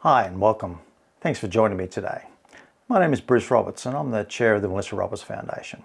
Hi and welcome. Thanks for joining me today. My name is Bruce Roberts and I'm the chair of the Melissa Roberts Foundation.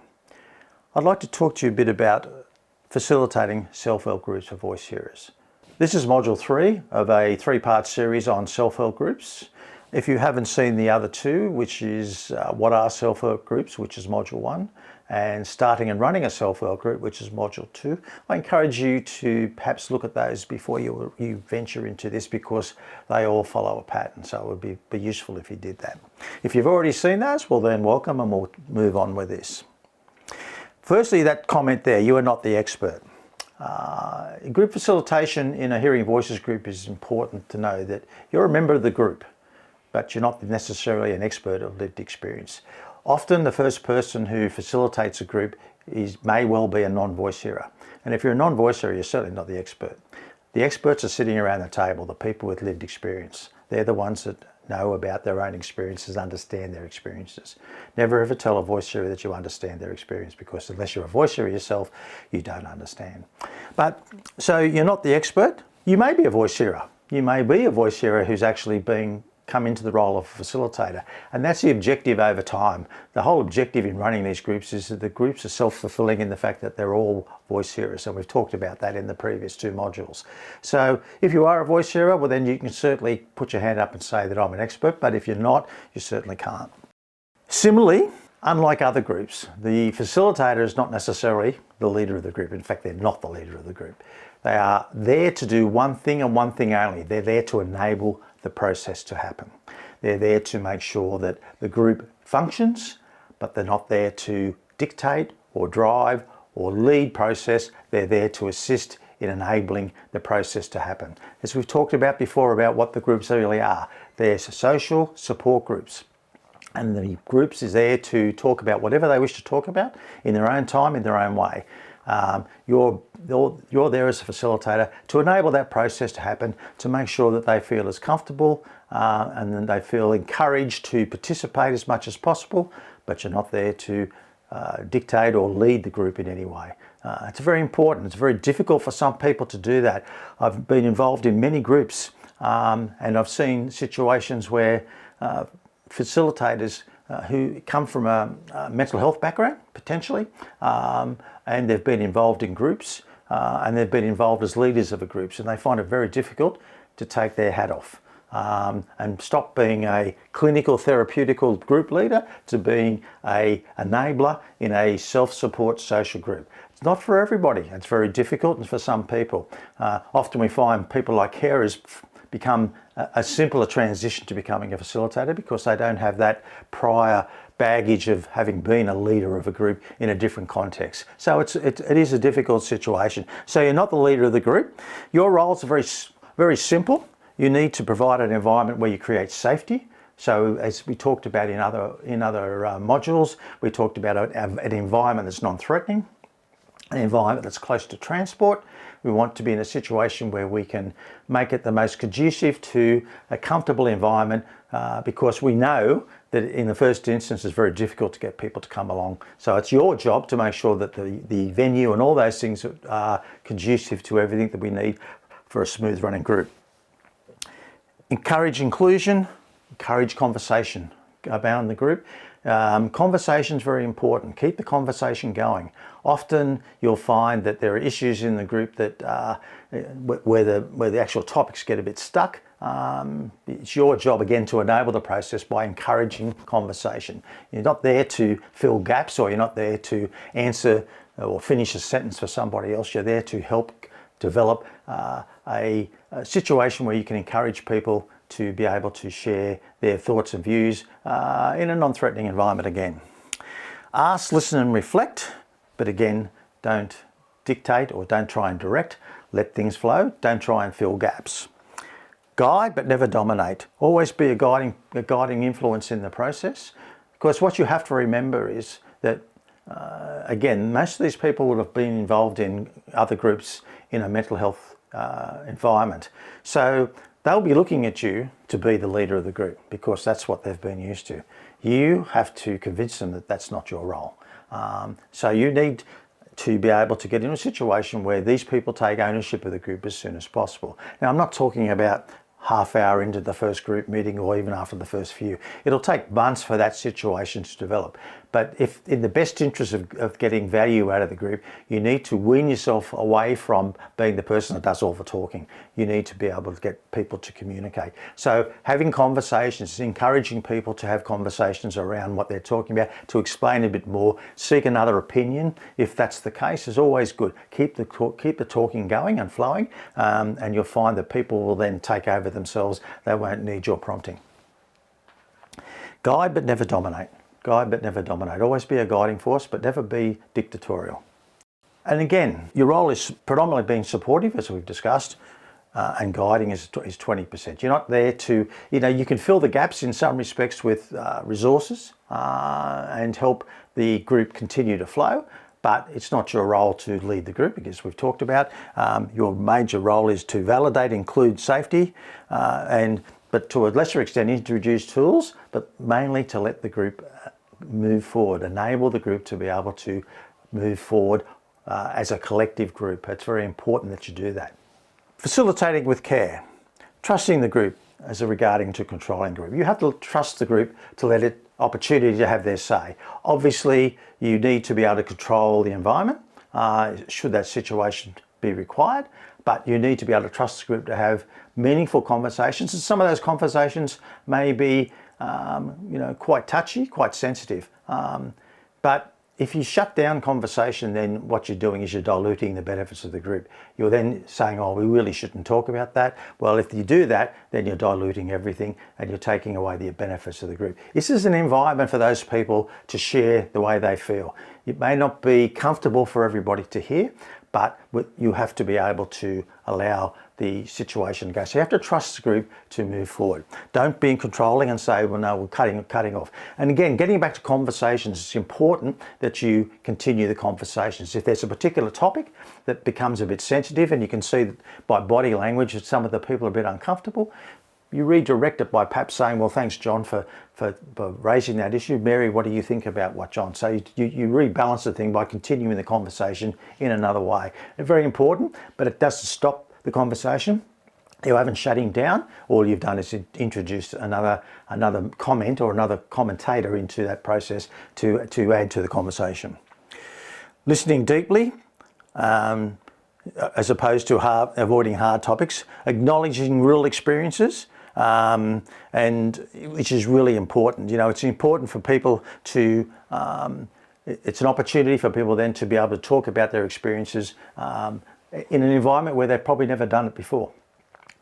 I'd like to talk to you a bit about facilitating self-help groups for voice hearers. This is module 3 of a 3-part series on self-help groups. If you haven't seen the other 2, which is what are self-help groups, which is module 1, and starting and running a self-help group, which is module 2, I encourage you to perhaps look at those before you venture into this, because they all follow a pattern, so it would be useful if you did that. If you've already seen those, well then welcome, and we'll move on with this. Firstly, that comment there, you are not the expert. Group facilitation in a hearing voices group is important to know that you're a member of the group, but you're not necessarily an expert of lived experience. Often the first person who facilitates a group may well be a non-voice hearer. And if you're a non-voice hearer, you're certainly not the expert. The experts are sitting around the table, the people with lived experience. They're the ones that know about their own experiences, understand their experiences. Never ever tell a voice hearer that you understand their experience, because unless you're a voice hearer yourself, you don't understand. So you're not the expert. You may be a voice hearer. You may be a voice hearer who's actually come into the role of a facilitator, and that's the objective over time. The whole objective in running these groups is that the groups are self-fulfilling in the fact that they're all voice hearers, and we've talked about that in the previous 2 modules. So if you are a voice hearer, well then you can certainly put your hand up and say that I'm an expert, but if you're not, you certainly can't. Similarly, unlike other groups, the facilitator is not necessarily the leader of the group. In fact, they're not the leader of the group. They are there to do one thing and one thing only. They're there to enable the process to happen. They're there to make sure that the group functions, but they're not there to dictate or drive or lead process. They're there to assist in enabling the process to happen. As we've talked about before about what the groups really are, they're social support groups. And the groups is there to talk about whatever they wish to talk about in their own time, in their own way. You're there as a facilitator to enable that process to happen, to make sure that they feel as comfortable and then they feel encouraged to participate as much as possible, but you're not there to dictate or lead the group in any way. It's very important. It's very difficult for some people to do that. I've been involved in many groups and I've seen situations where facilitators who come from a mental health background, potentially, and they've been involved in groups and they've been involved as leaders of a groups, and they find it very difficult to take their hat off and stop being a clinical therapeutical group leader to being an enabler in a self-support social group. It's not for everybody. It's very difficult, and for some people. Often we find people like carers become a simpler transition to becoming a facilitator, because they don't have that prior baggage of having been a leader of a group in a different context. So it is a difficult situation. So you're not the leader of the group. Your roles are very simple. You need to provide an environment where you create safety. So as we talked about in other modules, we talked about an environment that's non-threatening, an environment that's close to transport. We want to be in a situation where we can make it the most conducive to a comfortable environment, because we know that in the first instance it's very difficult to get people to come along. So it's your job to make sure that the venue and all those things are conducive to everything that we need for a smooth running group. Encourage inclusion, encourage conversation about the group. Conversation is very important. Keep the conversation going. Often you'll find that there are issues in the group that where the actual topics get a bit stuck. It's your job again to enable the process by encouraging conversation. You're not there to fill gaps, or you're not there to answer or finish a sentence for somebody else. You're there to help develop a situation where you can encourage people to be able to share their thoughts and views in a non-threatening environment again. Ask, listen and reflect, but again, don't dictate or don't try and direct. Let things flow, don't try and fill gaps. Guide but never dominate. Always be a guiding influence in the process, because what you have to remember is that again, most of these people would have been involved in other groups in a mental health environment. So they'll be looking at you to be the leader of the group, because that's what they've been used to. You have to convince them that that's not your role. So you need to be able to get in a situation where these people take ownership of the group as soon as possible. Now, I'm not talking about half hour into the first group meeting or even after the first few. It'll take months for that situation to develop. But if in the best interest of getting value out of the group, you need to wean yourself away from being the person that does all the talking. You need to be able to get people to communicate. So having conversations, encouraging people to have conversations around what they're talking about, to explain a bit more, seek another opinion if that's the case, is always good. Keep the talking going and flowing, and you'll find that people will then take over themselves. They won't need your prompting. Guide but never dominate. Guide but never dominate. Always be a guiding force, but never be dictatorial. And again, your role is predominantly being supportive, as we've discussed, and guiding is 20%. You're not there to, you can fill the gaps in some respects with resources and help the group continue to flow, but it's not your role to lead the group, because we've talked about your major role is to validate, include safety, but to a lesser extent introduce tools, but mainly to let the group move forward, enable the group to be able to move forward as a collective group. It's very important that you do that. Facilitating with care. Trusting the group as regarding to controlling the group. You have to trust the group to let it opportunity to have their say. Obviously, you need to be able to control the environment should that situation be required, but you need to be able to trust the group to have meaningful conversations. And some of those conversations may be quite touchy, quite sensitive. But if you shut down conversation, then what you're doing is you're diluting the benefits of the group. You're then saying, oh, we really shouldn't talk about that. Well, if you do that, then you're diluting everything and you're taking away the benefits of the group. This is an environment for those people to share the way they feel. It may not be comfortable for everybody to hear, but you have to be able to allow the situation to go. So you have to trust the group to move forward. Don't be controlling and say, well, no, we're cutting off. And again, getting back to conversations, it's important that you continue the conversations. If there's a particular topic that becomes a bit sensitive and you can see that by body language that some of the people are a bit uncomfortable, you redirect it by perhaps saying, well, thanks, John, for raising that issue. Mary, what do you think about what John? So you rebalance the thing by continuing the conversation in another way. It's very important, but it doesn't stop the conversation. You haven't shut him down. All you've done is introduce another comment or another commentator into that process to add to the conversation. Listening deeply, as opposed to avoiding hard topics. Acknowledging real experiences, and which is really important. It's important for people to, it's an opportunity for people then to be able to talk about their experiences in an environment where they've probably never done it before.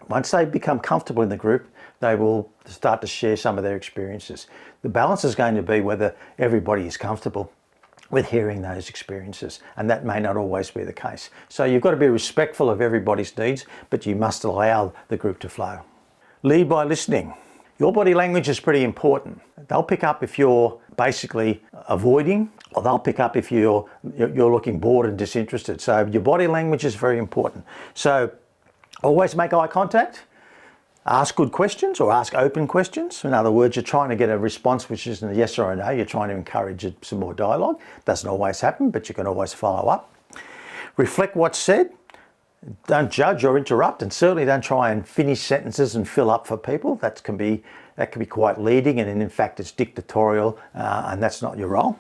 Once they become comfortable in the group, they will start to share some of their experiences. The balance is going to be whether everybody is comfortable with hearing those experiences, and that may not always be the case. So you've got to be respectful of everybody's needs, but you must allow the group to flow. Lead by listening. Your body language is pretty important. They'll pick up if you're basically avoiding, or they'll pick up if you're looking bored and disinterested. So your body language is very important. So always make eye contact. Ask good questions or ask open questions. In other words, you're trying to get a response which isn't a yes or a no. You're trying to encourage some more dialogue. Doesn't always happen, but you can always follow up. Reflect what's said. Don't judge or interrupt, and certainly don't try and finish sentences and fill up for people. That can be quite leading, and in fact it's dictatorial, and that's not your role.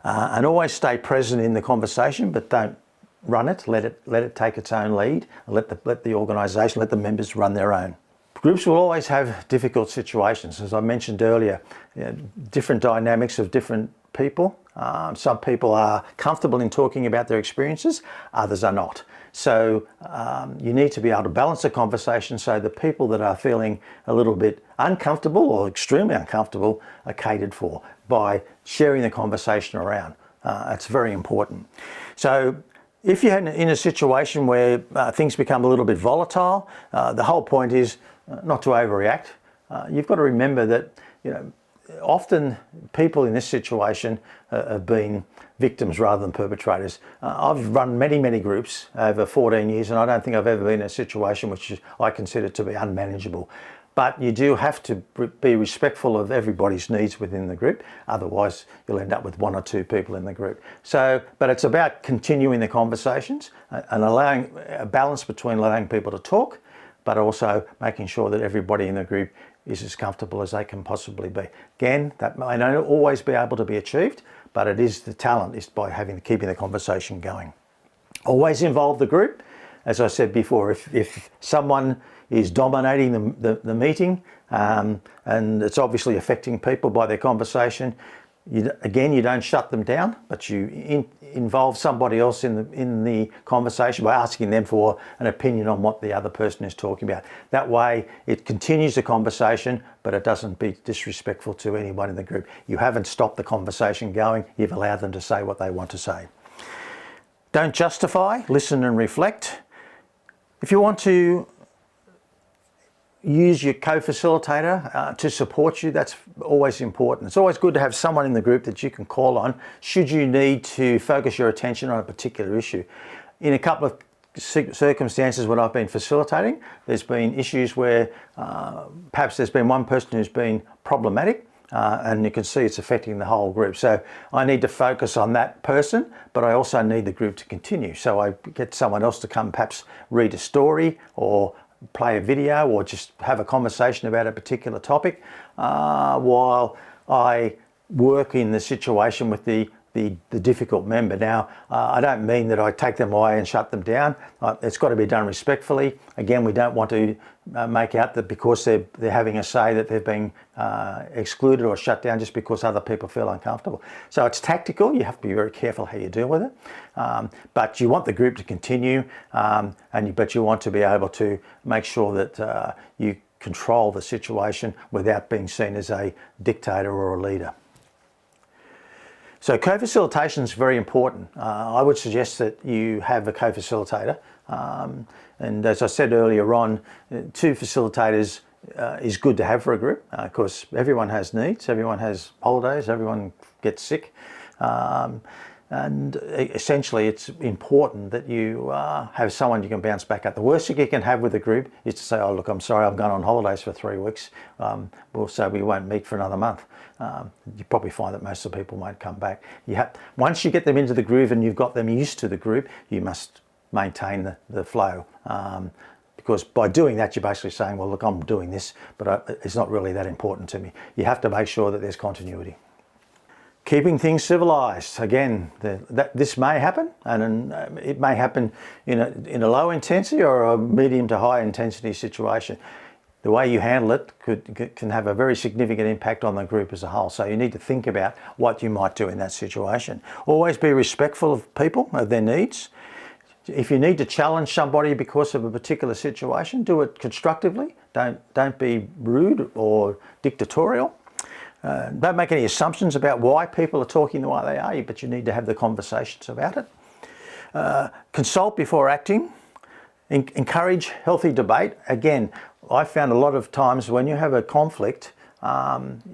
And always stay present in the conversation, but don't run it. Let it take its own lead. Let the organisation, let the members run their own. Groups will always have difficult situations, as I mentioned earlier. Different dynamics of different people. Some people are comfortable in talking about their experiences, others are not. So you need to be able to balance the conversation so the people that are feeling a little bit uncomfortable or extremely uncomfortable are catered for by sharing the conversation around. It's very important. So if you're in a situation where things become a little bit volatile, the whole point is not to overreact. You've got to remember that, often people in this situation have been victims rather than perpetrators. I've run many groups over 14 years, and I don't think I've ever been in a situation which I consider to be unmanageable. But you do have to be respectful of everybody's needs within the group. Otherwise, you'll end up with one or two people in the group. But it's about continuing the conversations and allowing a balance between allowing people to talk, but also making sure that everybody in the group is as comfortable as they can possibly be. Again, that may not always be able to be achieved, but it is the talent is by keeping the conversation going. Always involve the group. As I said before, if someone is dominating the meeting and it's obviously affecting people by their conversation, you don't shut them down, but you involve somebody else in the conversation by asking them for an opinion on what the other person is talking about. That way it continues the conversation, but it doesn't be disrespectful to anyone in the group. You haven't stopped the conversation going, you've allowed them to say what they want to say. Don't justify, listen and reflect. If you want to use your co-facilitator to support you, that's always important. It's always good to have someone in the group that you can call on should you need to focus your attention on a particular issue. In a couple of circumstances when I've been facilitating, there's been issues where perhaps there's been one person who's been problematic, and you can see it's affecting the whole group. So I need to focus on that person, but I also need the group to continue. So I get someone else to come perhaps read a story or play a video or just have a conversation about a particular topic while I work in the situation with the difficult member. Now, I don't mean that I take them away and shut them down. It's got to be done respectfully. Again, we don't want to make out that because they're having a say that they've been excluded or shut down just because other people feel uncomfortable. So it's tactical. You have to be very careful how you deal with it. But you want the group to continue, but you want to be able to make sure that you control the situation without being seen as a dictator or a leader. So co-facilitation is very important. I would suggest that you have a co-facilitator. And as I said earlier on, two facilitators is good to have for a group. Of course, everyone has needs, everyone has holidays, everyone gets sick. And essentially it's important that you have someone you can bounce back at. The worst thing you can have with a group is to say, oh look, I'm sorry, I've gone on holidays for 3 weeks, so we won't meet for another month. You probably find that most of the people won't come back. Once you get them into the groove and you've got them used to the group, you must maintain the flow. Because by doing that, you're basically saying, well, look, I'm doing this, but it's not really that important to me. You have to make sure that there's continuity. Keeping things civilized. Again, this may happen, and it may happen in a low intensity or a medium to high intensity situation. The way you handle it can have a very significant impact on the group as a whole. So you need to think about what you might do in that situation. Always be respectful of people, of their needs. If you need to challenge somebody because of a particular situation, do it constructively. Don't be rude or dictatorial. Don't make any assumptions about why people are talking the way they are, but you need to have the conversations about it. Consult before acting. Encourage healthy debate. Again, I found a lot of times when you have a conflict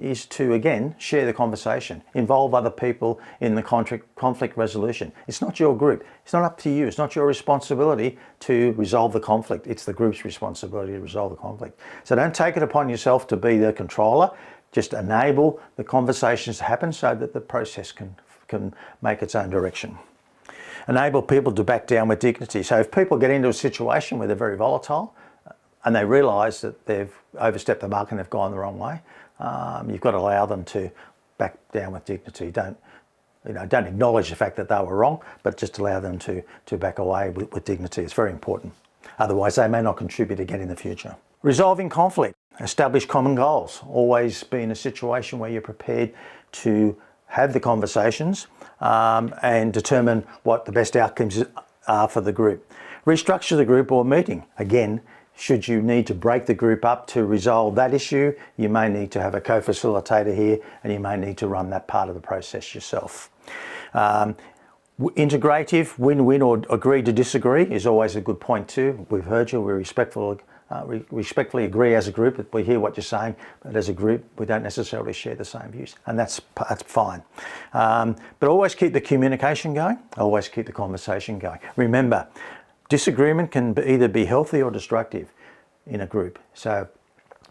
is to, again, share the conversation. Involve other people in the conflict resolution. It's not your group. It's not up to you. It's not your responsibility to resolve the conflict. It's the group's responsibility to resolve the conflict. So don't take it upon yourself to be the controller. Just enable the conversations to happen so that the process can make its own direction. Enable people to back down with dignity. So if people get into a situation where they're very volatile and they realise that they've overstepped the mark and they've gone the wrong way, you've got to allow them to back down with dignity. Don't acknowledge the fact that they were wrong, but just allow them to back away with dignity. It's very important. Otherwise, they may not contribute again in the future. Resolving conflict. Establish common goals. Always be in a situation where you're prepared to have the conversations and determine what the best outcomes are for the group. Restructure the group or meeting. Again, should you need to break the group up to resolve that issue, you may need to have a co-facilitator here and you may need to run that part of the process yourself. Integrative, win-win or agree to disagree is always a good point too. We've heard you, we're respectfully agree as a group that we hear what you're saying, but as a group we don't necessarily share the same views, and that's fine. But always keep the communication going, always keep the conversation going. Remember, disagreement can either be healthy or destructive in a group, so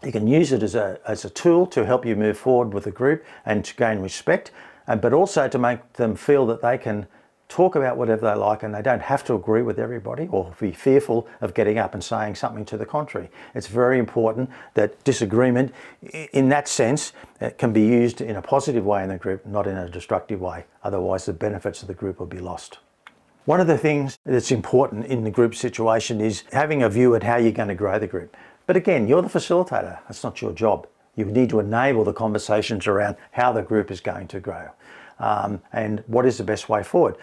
you can use it as a tool to help you move forward with the group and to gain respect, but also to make them feel that they can talk about whatever they like, and they don't have to agree with everybody or be fearful of getting up and saying something to the contrary. It's very important that disagreement in that sense can be used in a positive way in the group, not in a destructive way. Otherwise the benefits of the group will be lost. One of the things that's important in the group situation is having a view at how you're going to grow the group. But again, you're the facilitator. That's not your job. You need to enable the conversations around how the group is going to grow and what is the best way forward.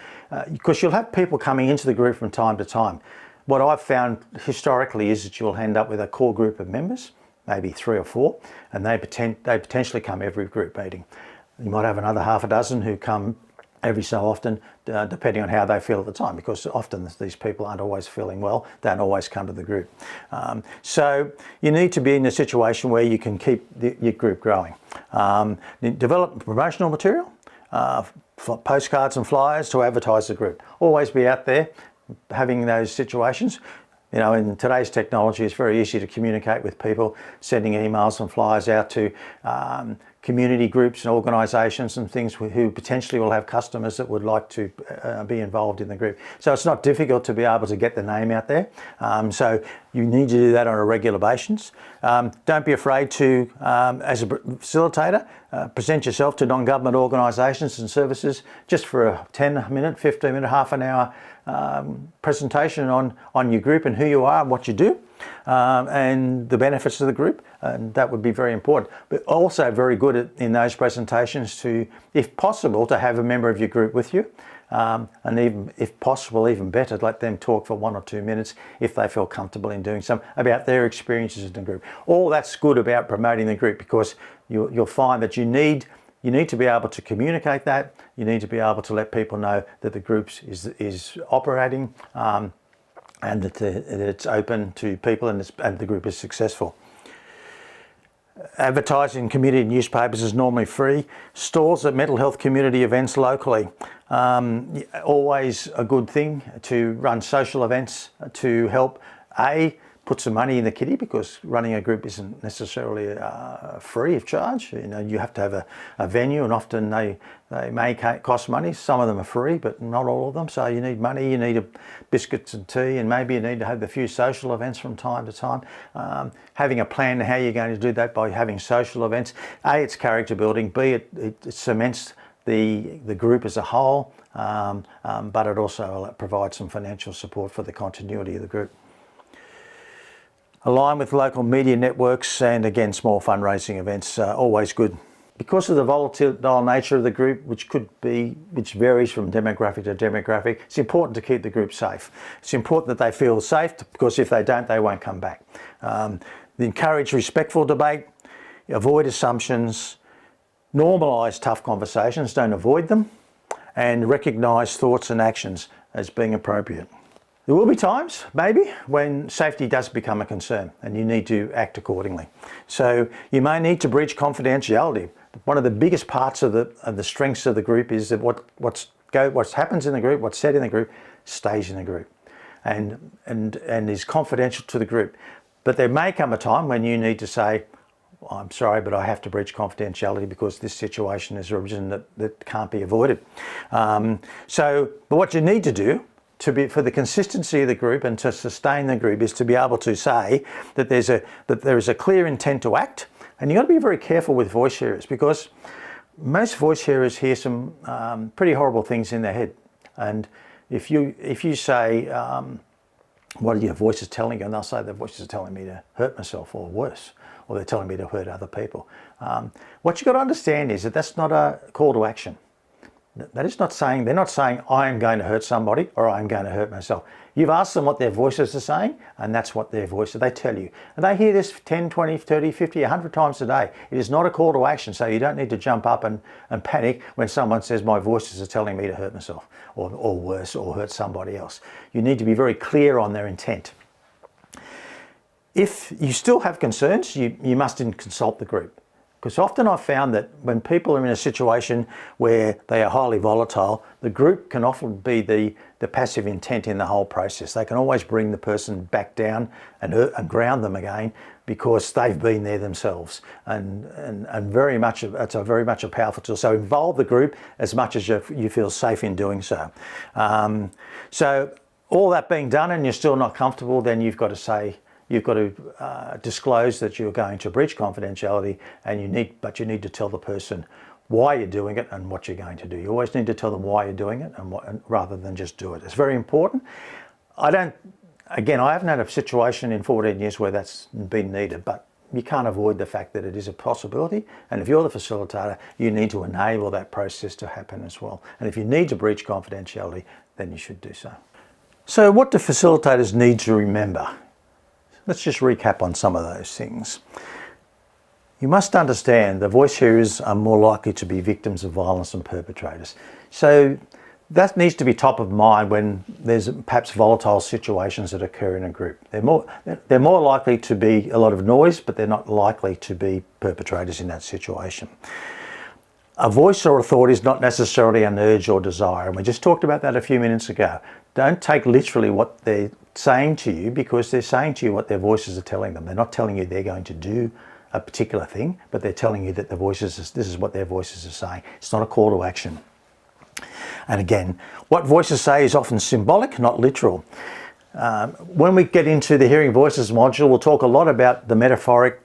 Because you'll have people coming into the group from time to time. What I've found historically is that you'll end up with a core group of members, maybe 3 or 4, and they potentially come every group meeting. You might have another half a dozen who come every so often, depending on how they feel at the time, because often these people aren't always feeling well, don't always come to the group. So you need to be in a situation where you can keep your group growing. Develop promotional material, postcards and flyers to advertise the group. Always be out there having those situations. You know, in today's technology, it's very easy to communicate with people, sending emails and flyers out to community groups and organisations and things who potentially will have customers that would like to be involved in the group. So it's not difficult to be able to get the name out there. So you need to do that on a regular basis. Don't be afraid to, as a facilitator, present yourself to non-government organisations and services just for a 10-minute, 15-minute, half an hour presentation on your group and who you are and what you do and the benefits of the group, and that would be very important. But also very good in those presentations to, if possible, to have a member of your group with you, and even, if possible, even better, let them talk for 1 or 2 minutes if they feel comfortable in doing so, about their experiences in the group. All that's good about promoting the group, because you'll find that you need to be able to communicate that. You need to be able to let people know that the group is operating and that it's open to people and the group is successful. Advertising community newspapers is normally free. Stalls at mental health community events locally. Always a good thing to run social events to help put some money in the kitty, because running a group isn't necessarily free of charge. You know, you have to have a venue, and often they may cost money. Some of them are free, but not all of them. So you need money, you need biscuits and tea, and maybe you need to have a few social events from time to time. Having a plan how you're going to do that by having social events. It's character building. B, it cements the group as a whole, but it also provides some financial support for the continuity of the group. Align with local media networks, and again, small fundraising events are always good. Because of the volatile nature of the group, which varies from demographic to demographic, it's important to keep the group safe. It's important that they feel safe, because if they don't, they won't come back. Encourage respectful debate, avoid assumptions, normalise tough conversations, don't avoid them, and recognise thoughts and actions as being appropriate. There will be times, maybe, when safety does become a concern and you need to act accordingly. So you may need to breach confidentiality. One of the biggest parts of the strengths of the group is that what happens in the group, what's said in the group, stays in the group and is confidential to the group. But there may come a time when you need to say, I'm sorry, but I have to breach confidentiality because this situation has arisen that can't be avoided. But what you need to do for the consistency of the group and to sustain the group is to be able to say that there is a clear intent to act, and you've got to be very careful with voice hearers, because most voice hearers hear some pretty horrible things in their head, and if you say what are your voices telling you, and they'll say their voices are telling me to hurt myself or worse, or they're telling me to hurt other people. What you've got to understand is that that's not a call to action. They're not saying I am going to hurt somebody or I am going to hurt myself. You've asked them what their voices are saying, and that's what their voices, they tell you. And they hear this 10, 20, 30, 50, 100 times a day. It is not a call to action, so you don't need to jump up and panic when someone says my voices are telling me to hurt myself or worse, or hurt somebody else. You need to be very clear on their intent. If you still have concerns, you must consult the group, Because often I've found that when people are in a situation where they are highly volatile, the group can often be the passive intent in the whole process. They can always bring the person back down and ground them again because they've been there themselves. And very much, it's very much a powerful tool. So involve the group as much as you feel safe in doing so. So all that being done and you're still not comfortable, then you've got to disclose that you're going to breach confidentiality, and you need to tell the person why you're doing it and what you're going to do. You always need to tell them why you're doing it rather than just do it. It's very important. I haven't had a situation in 14 years where that's been needed, but you can't avoid the fact that it is a possibility. And if you're the facilitator, you need to enable that process to happen as well. And if you need to breach confidentiality, then you should do so. So what do facilitators need to remember? Let's just recap on some of those things. You must understand the voice hearers are more likely to be victims of violence than perpetrators. So that needs to be top of mind when there's perhaps volatile situations that occur in a group. They're more likely to be a lot of noise, but they're not likely to be perpetrators in that situation. A voice or a thought is not necessarily an urge or desire, and we just talked about that a few minutes ago. Don't take literally what they're saying to you, because they're saying to you what their voices are telling them. They're not telling you they're going to do a particular thing, but they're telling you that this is what their voices are saying. It's not a call to action. And again, what voices say is often symbolic, not literal. When we get into the hearing voices module, we'll talk a lot about the metaphoric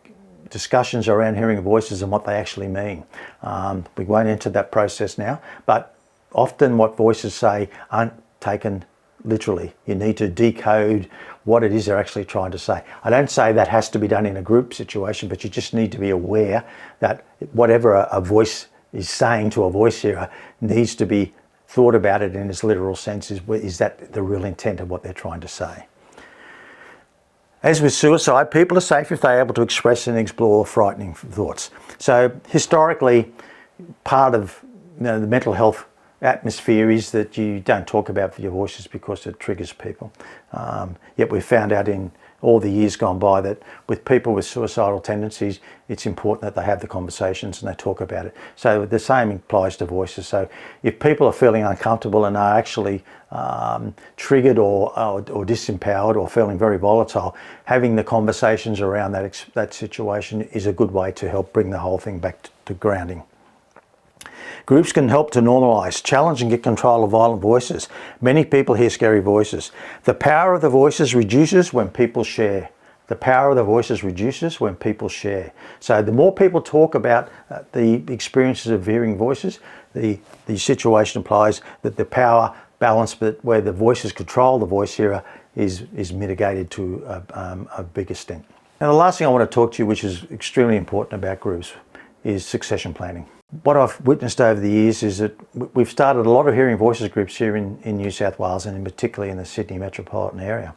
discussions around hearing voices and what they actually mean. We won't enter that process now, but often what voices say aren't taken literally. You need to decode what it is they're actually trying to say. I don't say that has to be done in a group situation, but you just need to be aware that whatever a voice is saying to a voice hearer needs to be thought about it in its literal sense. Is that the real intent of what they're trying to say? As with suicide, people are safe if they're able to express and explore frightening thoughts. So historically, part of the mental health atmosphere is that you don't talk about your voices because it triggers people. Yet we've found out in all the years gone by that with people with suicidal tendencies, it's important that they have the conversations and they talk about it. So the same applies to voices. So if people are feeling uncomfortable and are actually triggered or disempowered or feeling very volatile, having the conversations around that situation is a good way to help bring the whole thing back to grounding. Groups can help to normalise, challenge and get control of violent voices. Many people hear scary voices. The power of the voices reduces when people share. The power of the voices reduces when people share. So the more people talk about the experiences of hearing voices, the situation implies that the power balance where the voices control the voice hearer is mitigated to a big extent. Now the last thing I want to talk to you, which is extremely important about groups, is succession planning. What I've witnessed over the years is that we've started a lot of hearing voices groups here in New South Wales, and particularly in the Sydney metropolitan area.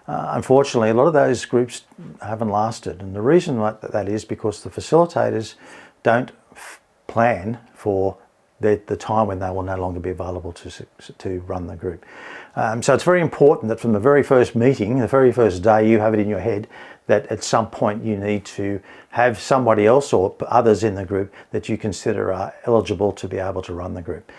Unfortunately, a lot of those groups haven't lasted, and the reason that is because the facilitators don't plan for the time when they will no longer be available to run the group. So it's very important that from the very first meeting, the very first day, you have it in your head that at some point you need to have somebody else or others in the group that you consider are eligible to be able to run the group.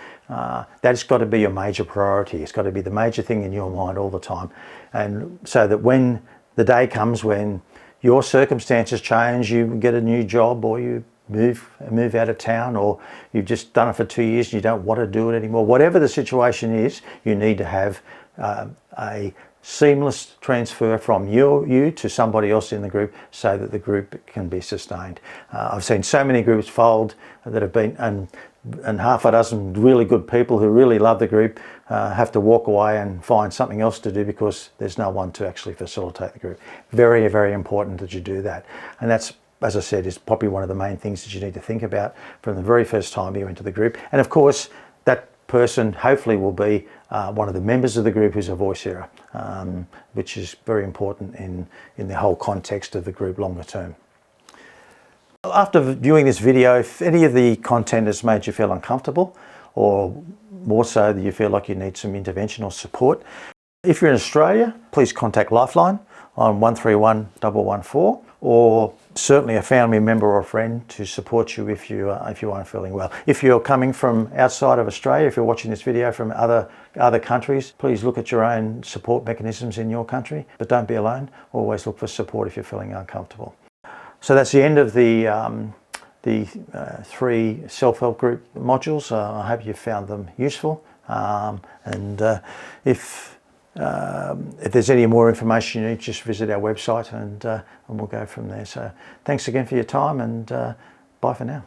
That's got to be your major priority. It's got to be the major thing in your mind all the time. And so that when the day comes when your circumstances change, you get a new job or you move out of town, or you've just done it for 2 years and you don't want to do it anymore. Whatever the situation is, you need to have a seamless transfer from you to somebody else in the group so that the group can be sustained. I've seen so many groups fold that have been, and half a dozen really good people who really love the group have to walk away and find something else to do because there's no one to actually facilitate the group. Very, very important that you do that. And that's, as I said, is probably one of the main things that you need to think about from the very first time you enter the group. And of course, that person hopefully will be one of the members of the group who's a voice hearer, which is very important in the whole context of the group longer term. After viewing this video, if any of the content has made you feel uncomfortable, or more so that you feel like you need some intervention or support, if you're in Australia, please contact Lifeline on 131 114, or Certainly a family member or friend to support you if you aren't feeling well. If you're coming from outside of Australia, if you're watching this video from other countries, please look at your own support mechanisms in your country, but don't be alone. Always look for support if you're feeling uncomfortable. So that's the end of the 3 self-help group modules. I hope you found them useful. If there's any more information you need, just visit our website and we'll go from there. So thanks again for your time, and bye for now.